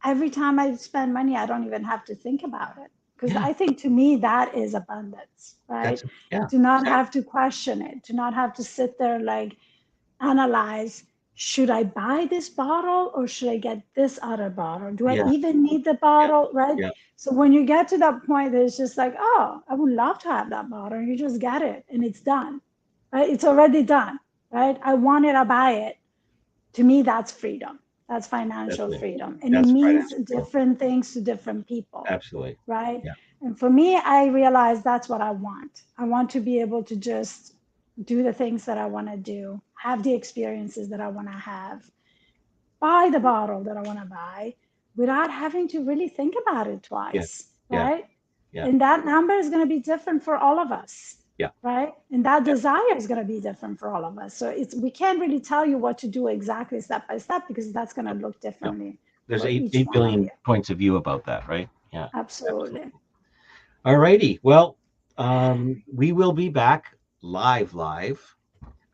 every time I spend money, I don't even have to think about it? Because yeah, I think to me that is abundance, right? that's yeah, To not exactly. have to question it, to not have to sit there like analyze, should I buy this bottle or should I get this other bottle? Do I Yeah. even need the Yeah. bottle? Right. Yeah. So when you get to that point, it's just like, oh, I would love to have that bottle. And you just get it and it's done. Right. It's already done. Right. I want it, I buy it. To me, that's freedom. That's financial Definitely. freedom. And it That's means financial freedom. different things to different people. Absolutely. Right. Yeah. And for me, I realize that's what I want. I want to be able to just do the things that I want to do, have the experiences that I want to have, buy the bottle that I want to buy without having to really think about it Yeah. twice, Yeah. right? Yeah. And that number is going to be different for all of us, Yeah. right? And that Yeah. desire is going to be different for all of us. So it's we can't really tell you what to do exactly step by step because that's going to look No. differently There's for eight each eight one of you. billion points of view about that, right? Yeah. Absolutely. Absolutely. All righty. Well, we will be back live.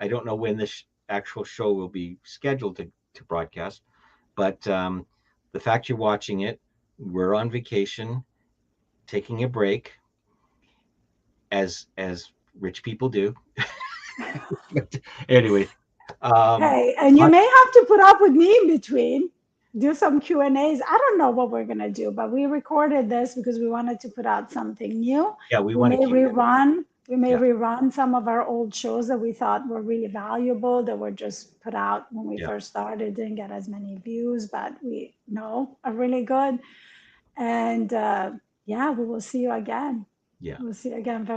I don't know when this actual show will be scheduled to broadcast, but the fact you're watching it, we're on vacation, taking a break, as rich people do. But anyway, um, Hey, and you lots- may have to put up with me in between. Do some Q and A's. I don't know what we're gonna do, but we recorded this because we wanted to put out something new. yeah, we We want to may keep it. rerun. We may Yeah, rerun some of our old shows that we thought were really valuable that were just put out when we yeah, first started, didn't get as many views, but we know are really good. And yeah, we will see you again. yeah. We'll see you again very